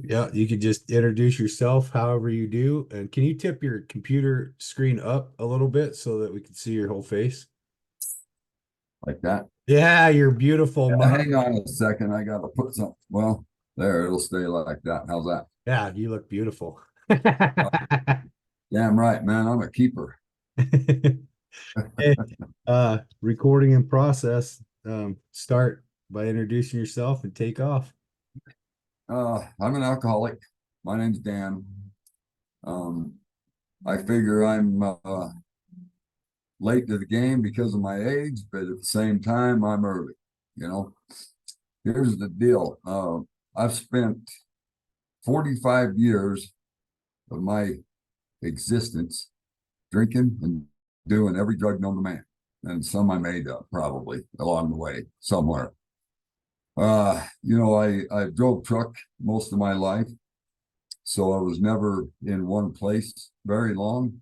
Yeah, you could just introduce yourself however you do. And can you tip your computer screen up a little bit so that we can see your whole face? Like that. Yeah, you're beautiful, Yeah, mom. hang on a second. I gotta put some. Well, there, it'll stay like that. How's that? Yeah, you look beautiful. Oh, damn right, man. I'm a keeper. Hey, recording in process. Start by introducing yourself and take off. I'm an alcoholic. My name's Dan. Um, I figure I'm late to the game because of my age, but at the same time, I'm early. You know, here's the deal. I've spent 45 years of my existence drinking and doing every drug known to man, and some I made up probably along the way somewhere. I drove truck most of my life, so I was never in one place very long.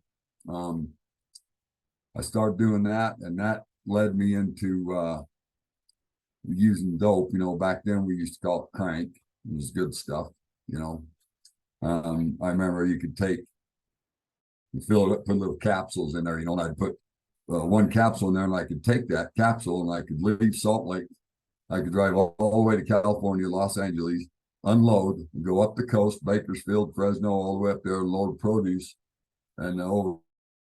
Um, I started doing that, and that led me into using dope. Back then we used to call it crank. It was good stuff. You know, I remember you fill it up, put little capsules in there. And I'd put one capsule in there, and I could take that capsule and I could leave Salt Lake. I could drive all the way to California, Los Angeles, unload, go up the coast, Bakersfield, Fresno, all the way up there, load produce, and over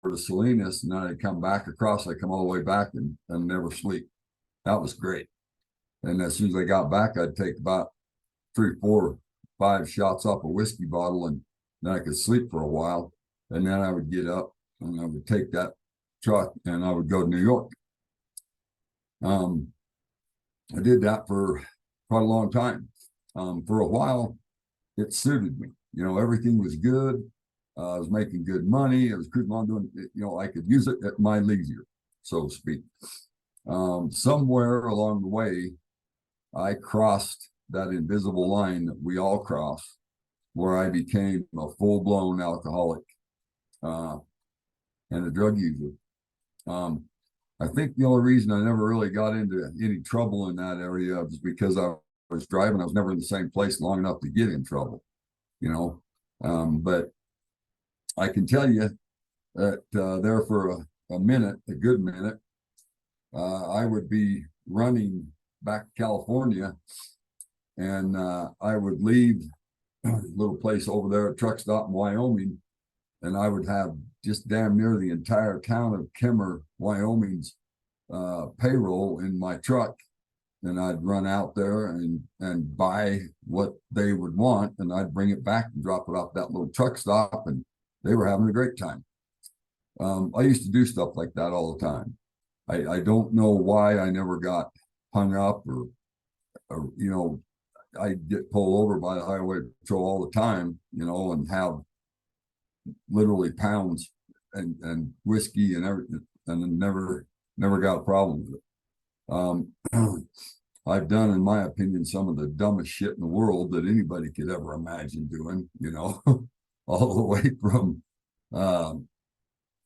to Salinas. And then I'd come back across. I come all the way back and never sleep. That was great. And as soon as I got back, I'd take about 3, 4, 5 shots off a whiskey bottle, and then I could sleep for a while. And then I would get up and I would take that truck and I would go to New York. Um, I did that for quite a long time. For a while, it suited me. Everything was good. I was making good money. I was cruising on doing it. I could use it at my leisure, so to speak. Somewhere along the way, I crossed that invisible line that we all cross, where I became a full-blown alcoholic uh, and a drug user. Um, I think the only reason I never really got into any trouble in that area was because I was driving. I was never in the same place long enough to get in trouble, you know. But I can tell you that there for a minute, a good minute, I would be running back to California, and I would leave a little place over there, a truck stop in Wyoming, and I would have just damn near the entire town of Kemmer, Wyoming's payroll in my truck. And I'd run out there and buy what they would want, and I'd bring it back and drop it off that little truck stop, and they were having a great time. I used to do stuff like that all the time. I don't know why I never got hung up or I get pulled over by the highway patrol all the time, and have literally pounds and whiskey and everything, and then never got a problem with it. I've done, in my opinion, some of the dumbest shit in the world that anybody could ever imagine doing, all the way from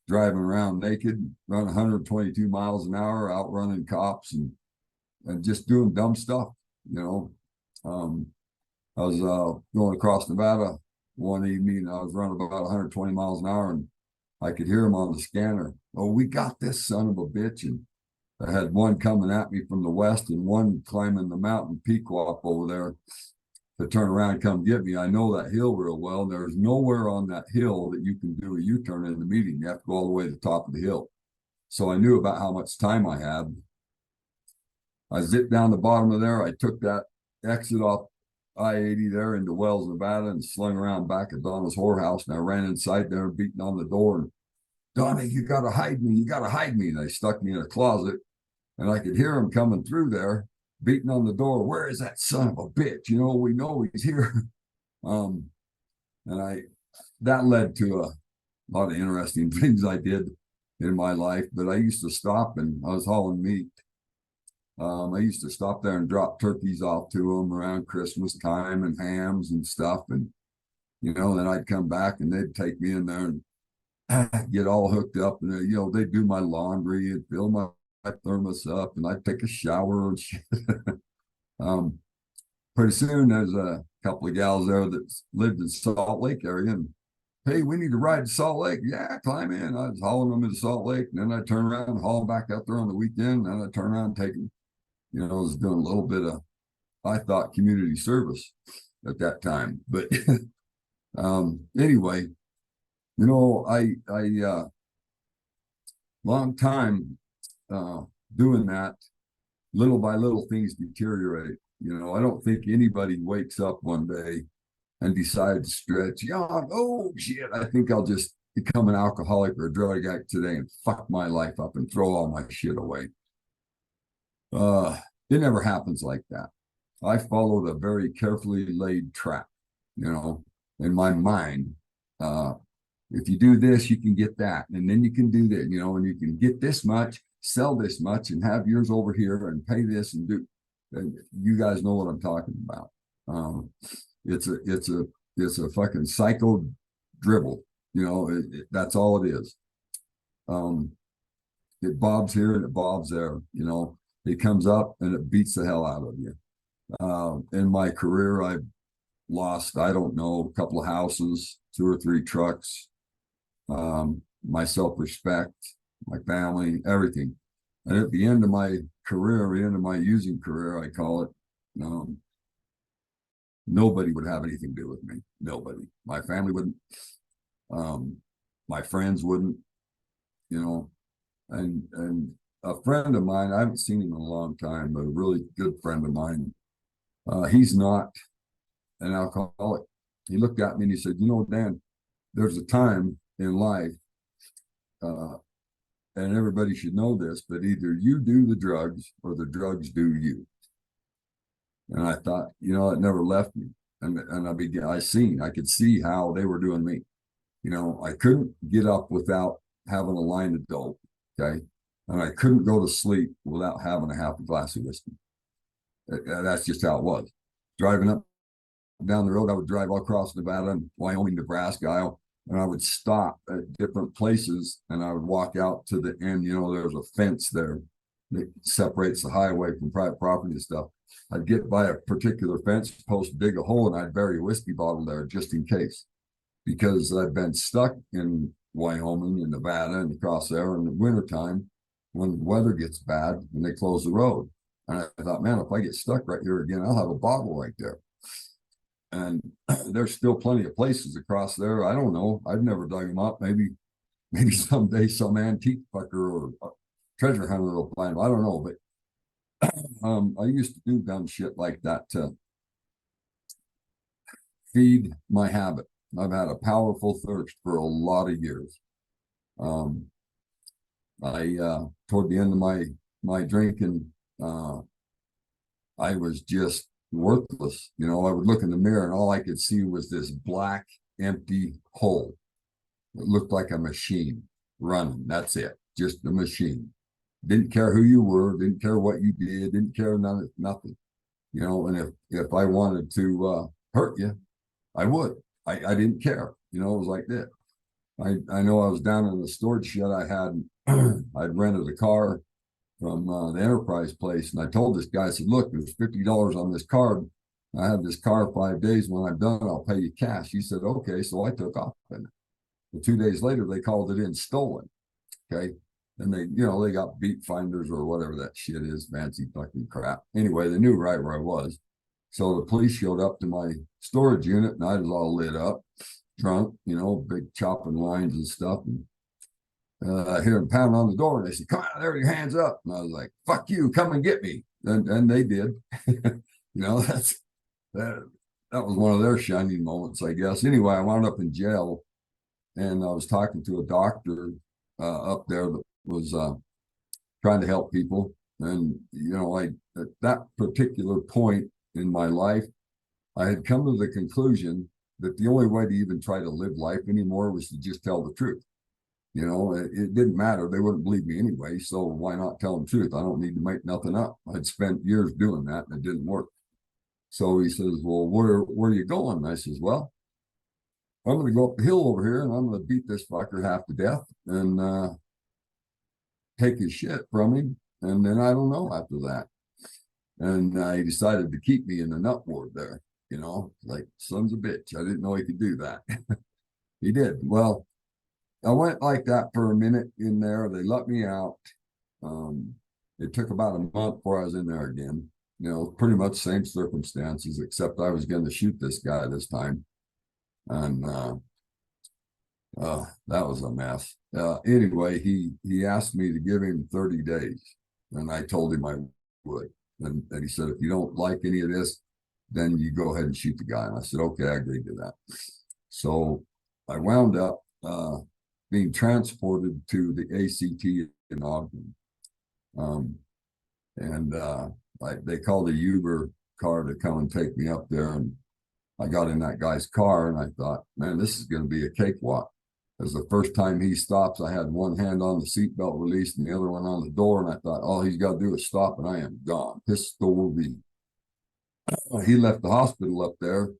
driving around naked, run 122 miles an hour, outrunning cops and just doing dumb stuff, you know. Um, I was going across Nevada one evening. I was running about 120 miles an hour, and I could hear him on the scanner. Oh, we got this son of a bitch. And I had one coming at me from the west and one climbing the mountain Pequot over there to turn around and come get me. I know that hill real well. There's nowhere on that hill that you can do a U-turn in the median. You have to go all the way to the top of the hill. So I knew about how much time I had. I zipped down the bottom of there. I took that exit off I-80 there into Wells, Nevada, and slung around back at Donna's whorehouse. And I ran inside there, beating on the door. And Donna, you got to hide me. You got to hide me. And they stuck me in a closet. And I could hear him coming through there, beating on the door. Where is that son of a bitch? We know he's here. Um, and that led to a lot of interesting things I did in my life. But I used to stop, and I was hauling meat. I used to stop there and drop turkeys off to them around Christmas time and hams and stuff. And, then I'd come back and they'd take me in there and get all hooked up. And, they'd do my laundry and fill my thermos up, and I'd take a shower and shit. um, pretty soon there's a couple of gals there that lived in Salt Lake area, and hey, we need to ride to Salt Lake. Yeah, climb in. I was hauling them into Salt Lake, and then I turn around and haul them back out there on the weekend. And I turn around and take them. You know, I was doing a little bit of, I thought, community service at that time. But anyway, you know, I long time doing that, little by little things deteriorate. You know, I don't think anybody wakes up one day and decides to stretch. Yeah, oh shit, I think I'll just become an alcoholic or a drug addict today and fuck my life up and throw all my shit away. It never happens like that. I followed a very carefully laid track, you know, in my mind. If you do this, you can get that, and then you can do that, you know, and you can get this much, sell this much, and have yours over here and pay this and do. And you guys know what I'm talking about. It's a fucking psycho dribble, you know. That's all it is. It bobs here and it bobs there, you know. It comes up and it beats the hell out of you. In my career, I've lost, I don't know, a couple of houses, 2 or 3 trucks, my self-respect, my family, everything. And at the end of my career, the end of my using career, I call it, nobody would have anything to do with me. Nobody. My family wouldn't. My friends wouldn't, you know. And a friend of mine, I haven't seen him in a long time, but a really good friend of mine, he's not an alcoholic. He looked at me and he said, you know, Dan, there's a time in life, and everybody should know this, but either you do the drugs or the drugs do you. And I thought, you know, it never left me. And I could see how they were doing me. You know, I couldn't get up without having a line of dope, okay? And I couldn't go to sleep without having a half a glass of whiskey. That's just how it was. Driving up down the road, I would drive all across Nevada and Wyoming, Nebraska, and I would stop at different places and I would walk out to the end. You know, there's a fence there that separates the highway from private property and stuff. I'd get by a particular fence post, dig a hole, and I'd bury a whiskey bottle there just in case, because I've been stuck in Wyoming and Nevada and across there in the wintertime when the weather gets bad and they close the road. And I thought, man, if I get stuck right here again, I'll have a bottle right there. And there's still plenty of places across there. I don't know. I've never dug them up. Maybe someday some antique fucker or treasure hunter will find them. I don't know. But I used to do dumb shit like that to feed my habit. I've had a powerful thirst for a lot of years. Toward the end of my drinking, I was just worthless. You know, I would look in the mirror and all I could see was this black, empty hole. It looked like a machine running. That's it. Just a machine. Didn't care who you were, didn't care what you did, didn't care nothing. You know, and if I wanted to hurt you, I would. I didn't care. You know, it was like that. I know I was down in the storage shed I had. I'd rented a car from the Enterprise place, and I told this guy, I said, look, there's $50 on this card. I have this car 5 days. When I'm done, I'll pay you cash. He said, okay. So I took off. And 2 days later, they called it in stolen. Okay. And they got beat finders or whatever that shit is, fancy fucking crap. Anyway, they knew right where I was. So the police showed up to my storage unit, and I was all lit up, drunk, you know, big chopping lines and stuff. And I hear them pound on the door, and they said, come out there with your hands up. And I was like, fuck you, come and get me. And they did. You know, that was one of their shining moments, I guess. Anyway, I wound up in jail, and I was talking to a doctor up there that was trying to help people. And, you know, at that particular point in my life, I had come to the conclusion that the only way to even try to live life anymore was to just tell the truth. You know, it didn't matter. They wouldn't believe me anyway. So why not tell them the truth? I don't need to make nothing up. I'd spent years doing that and it didn't work. So he says, well, where are you going? And I says, well, I'm going to go up the hill over here and I'm going to beat this fucker half to death and take his shit from him. And then I don't know after that. And he decided to keep me in the nut ward there, like sons of bitch. I didn't know he could do that. He did. Well, I went like that for a minute in there. They let me out. It took about a month before I was in there again. Pretty much same circumstances, except I was going to shoot this guy this time. And that was a mess. Anyway, he asked me to give him 30 days, and I told him I would. And he said, if you don't like any of this, then you go ahead and shoot the guy. And I said, okay, I agreed to that. So I wound up being transported to the ACT in Ogden. They called a Uber car to come and take me up there. And I got in that guy's car and I thought, man, this is going to be a cakewalk. Because the first time he stops, I had one hand on the seatbelt released and the other one on the door. And I thought, all he's got to do is stop and I am gone. Pistol. He left the hospital up there.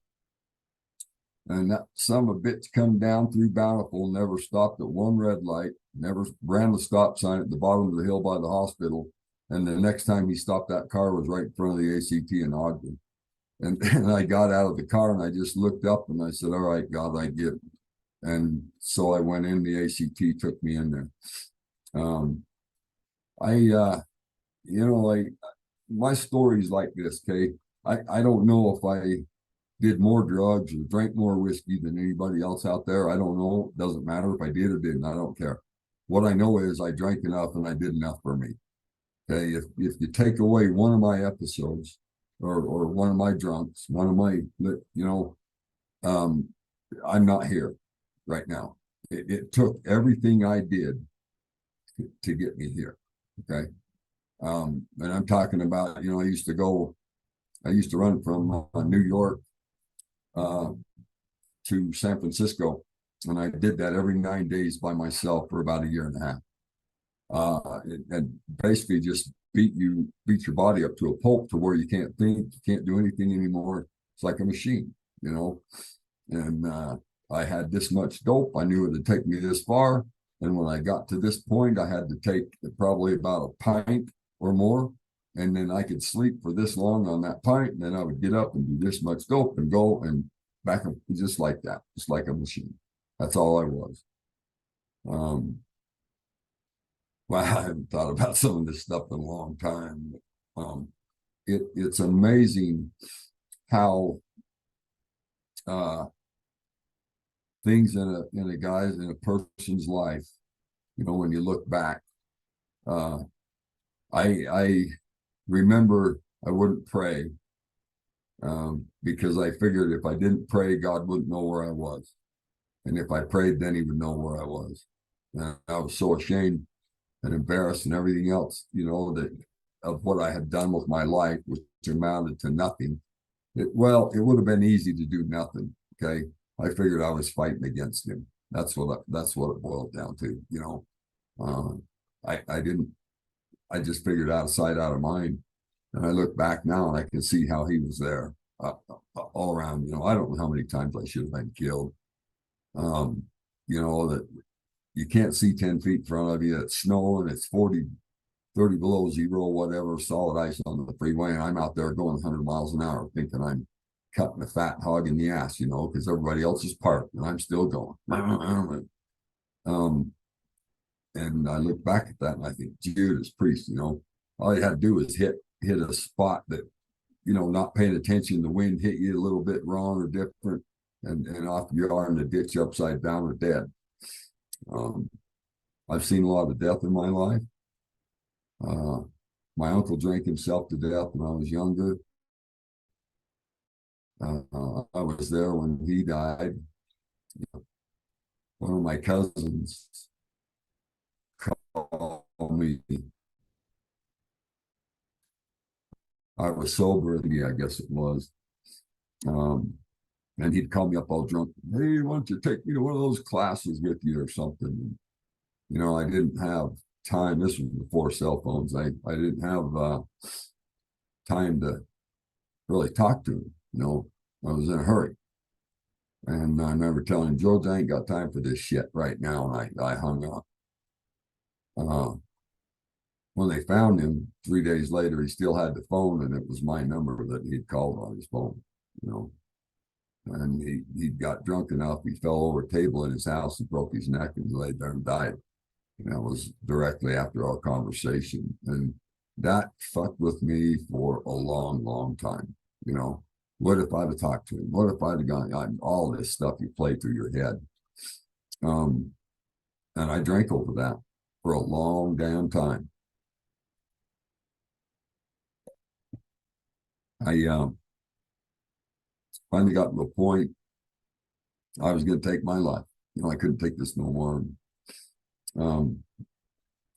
And that son of a bitch come down through Bountiful, never stopped at one red light, never ran the stop sign at the bottom of the hill by the hospital. And the next time he stopped, that car was right in front of the ACT in Ogden. And I got out of the car and I just looked up and I said, all right, God, I get it. And so I went in, the ACT took me in there. My story's like this, Kay. I don't know if I did more drugs or drank more whiskey than anybody else out there. I don't know. It doesn't matter if I did or didn't. I don't care. What I know is I drank enough and I did enough for me. Okay. If you take away one of my episodes or one of my drunks, one of my, I'm not here right now. It took everything I did to get me here. Okay. And I'm talking about, I used to run from New York to San Francisco, and I did that every 9 days by myself for about a year and a half. And basically just beat your body up to a pulp to where you can't think, you can't do anything anymore. It's like a machine, and I had this much dope. I knew it would take me this far. And when I got to this point, I had to take probably about a pint or more. And then I could sleep for this long on that pint. And then I would get up and do this much dope and go and back up just like that, just like a machine. That's all I was. Well, I haven't thought about some of this stuff in a long time. It's amazing how things in a person's life, when you look back. I remember I wouldn't pray because I figured if I didn't pray, God wouldn't know where I was. And if I prayed, then he would know where I was. And I was so ashamed and embarrassed and everything else, that of what I had done with my life, which amounted to nothing. It would have been easy to do nothing. Okay. I figured I was fighting against him. That's what it boiled down to, I just figured out of sight, out of mind. And I look back now and I can see how he was there all around. I don't know how many times I should have been killed. That you can't see 10 feet in front of you. It's snowing, it's 30 below zero, whatever, solid ice on the freeway. And I'm out there going 100 miles an hour thinking I'm cutting a fat hog in the ass, because everybody else is parked and I'm still going. And I look back at that and I think, Judas Priest, all you had to do was hit a spot that, not paying attention, the wind hit you a little bit wrong or different, and off you are in the ditch upside down or dead. I've seen a lot of death in my life. My uncle drank himself to death when I was younger. I was there when he died. One of my cousins called me. I was sober, I guess it was. And he'd call me up all drunk. Hey, why don't you take me to one of those classes with you or something? I didn't have time. This was before cell phones. I didn't have time to really talk to him. I was in a hurry. And I remember telling him, George, I ain't got time for this shit right now. And I hung up. when they found him 3 days later, he still had the phone, and it was my number that he'd called on his phone, you know. And he got drunk enough, he fell over a table in his house and broke his neck and laid there and died. And that was directly after our conversation. And that fucked with me for a long, long time. You know, what if I'd have talked to him? What if I'd have gone, all this stuff you play through your head. And I drank over that for a long damn time. I finally got to a point I was going to take my life. You know, I couldn't take this no more.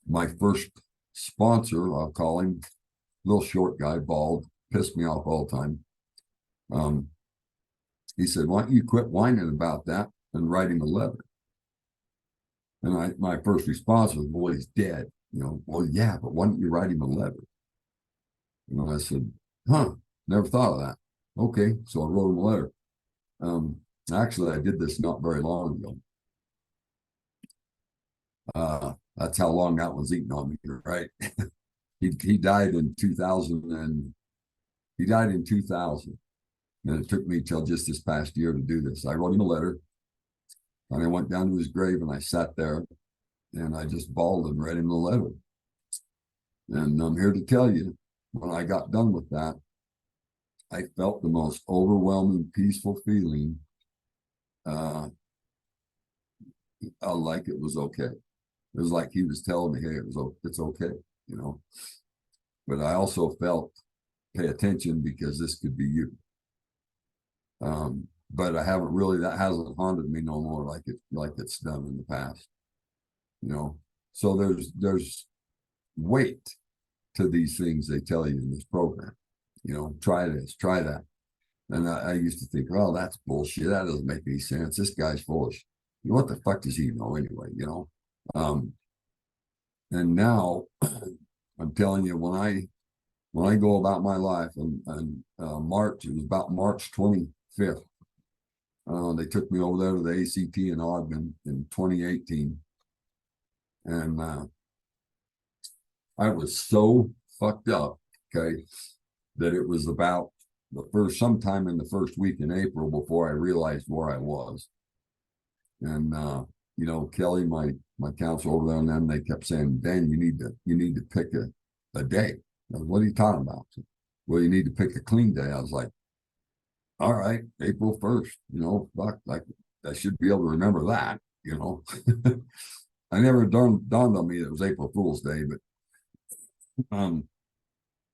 My first sponsor, I'll call him, little short guy, bald, pissed me off all the time. He said, why don't you quit whining about that and write him a letter? And my first response was, well, he's dead. You know, well, yeah, but why don't you write him a letter? And I said, never thought of that. Okay, so I wrote him a letter. Actually, I did this not very long ago. That's how long that was eating on me, right? he died in 2000, and he died in 2000. And it took me till just this past year to do this. I wrote him a letter, and I went down to his grave, and I sat there, and I just bawled and read him the letter. And I'm here to tell you, when I got done with that, I felt the most overwhelming, peaceful feeling, like it was okay. It was like he was telling me, hey, it's okay, you know. But I also felt, pay attention, because this could be you. But I haven't really, that hasn't haunted me no more like it's done in the past, you know. So there's weight to these things they tell you in this program, you know. Try this, try that. And I used to think, oh, that's bullshit, that doesn't make any sense, this guy's foolish. What the fuck does he know anyway, you know? And now I'm telling you, when I go about my life, and March, it was about March 25th, they took me over there to the ACT in Ogden in 2018. And I was so fucked up, okay, that it was about sometime in the first week in April before I realized where I was. And you know, Kelly, my counsel over there, and them, they kept saying, Dan, you need to pick a day. What are you talking about? Well, you need to pick a clean day. I was like, all right, April 1st, you know, fuck, like I should be able to remember that, you know. I never dawned on me that it was April Fool's Day, but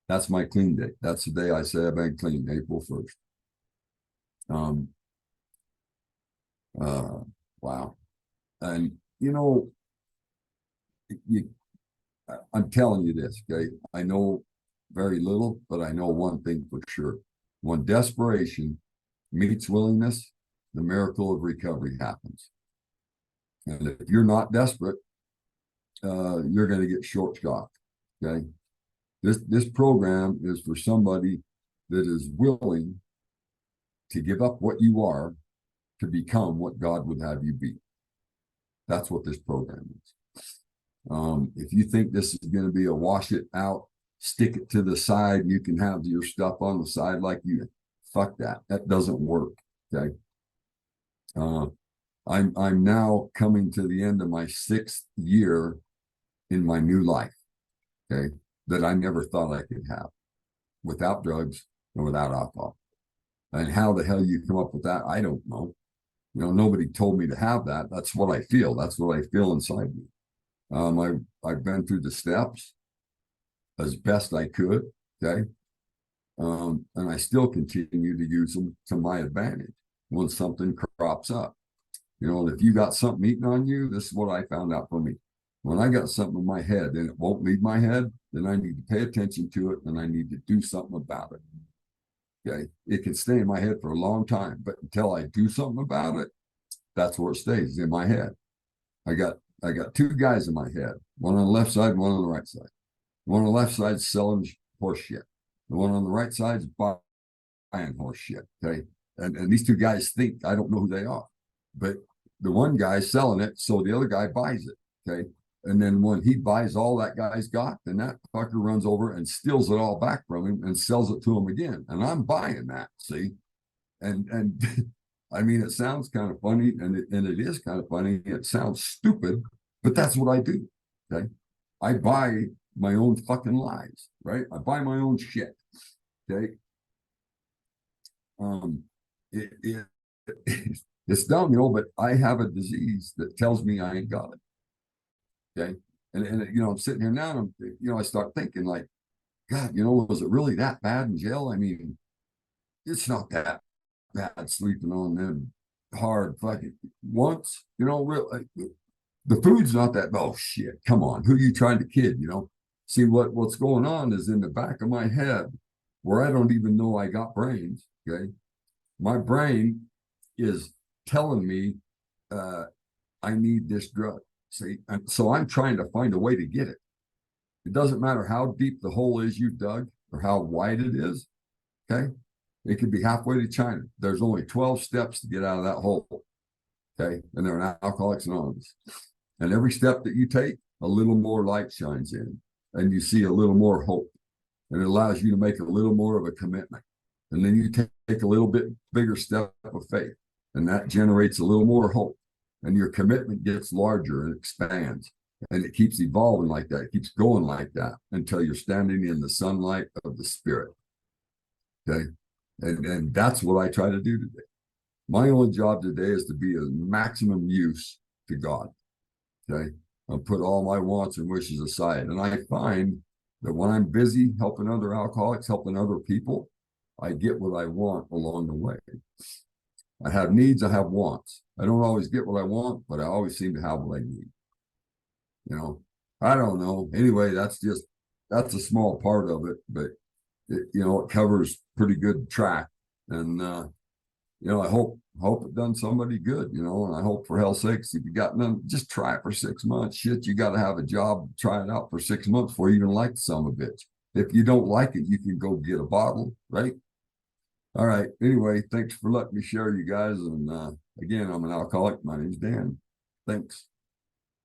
that's my clean day. That's the day I say I've been clean, April 1st. Wow. And you know, I'm telling you this, okay? I know very little, but I know one thing for sure. When desperation meets willingness, the miracle of recovery happens. And if you're not desperate, you're going to get short-shot, okay? This program is for somebody that is willing to give up what you are to become what God would have you be. That's what this program is. If you think this is going to be a wash it out, stick it to the side, you can have your stuff on the side like you, fuck that. That doesn't work, okay? I'm now coming to the end of my 6th year in my new life, okay, that I never thought I could have without drugs and without alcohol. And how the hell you come up with that, I don't know. You know, nobody told me to have that. That's what I feel. That's what I feel inside me. I've been through the steps as best I could, okay? And I still continue to use them to my advantage when something crops up. You know, if you got something eating on you, this is what I found out for me. When I got something in my head and it won't leave my head, then I need to pay attention to it and I need to do something about it. Okay, it can stay in my head for a long time, but until I do something about it, that's where it stays, in my head. I got 2 guys in my head, one on the left side, one on the right side. One on the left side is selling horse shit. The one on the right side is buying horse shit. Okay, and these 2 guys think I don't know who they are, but the one guy's selling it, so the other guy buys it. Okay, And then when he buys all that guy's got, then that fucker runs over and steals it all back from him and sells it to him again. And I'm buying that, see? And I mean, it sounds kind of funny, and it is kind of funny. It sounds stupid, but that's what I do. Okay. I buy my own fucking lies, right? I buy my own shit. Okay. It, it it's dumb, but I have a disease that tells me I ain't got it. Okay. And I'm sitting here now and I start thinking like, God, was it really that bad in jail? I mean, it's not that bad sleeping on them hard fucking once, real the food's not that. Oh shit, come on, who are you trying to kid? See what's going on is in the back of my head where I don't even know I got brains. Okay, my brain is telling me I need this drug. See, and so I'm trying to find a way to get it. It doesn't matter how deep the hole is you dug or how wide it is. Okay, it could be halfway to China. There's only 12 steps to get out of that hole. Okay, and they're an Alcoholics Anonymous. And every step that you take, a little more light shines in, and you see a little more hope, and it allows you to make a little more of a commitment. And then you take a little bit bigger step of faith, and that generates a little more hope, and your commitment gets larger and expands, and it keeps evolving like that. It keeps going like that until you're standing in the sunlight of the Spirit. Okay, and that's what I try to do today. My only job today is to be of maximum use to God. Okay, I'll put all my wants and wishes aside. And I find that when I'm busy helping other alcoholics, helping other people, I get what I want along the way. I have needs, I have wants. I don't always get what I want, but I always seem to have what I need. I don't know. Anyway, that's a small part of it, but it covers pretty good track. And I hope it done somebody good, and I hope for hell's sakes, if you got none, just try it for 6 months. Shit, you got to have a job, try it out for 6 months before you even like the son of a bitch. If you don't like it, you can go get a bottle, right? All right. Anyway, thanks for letting me share, you guys. And again, I'm an alcoholic. My name's Dan. Thanks.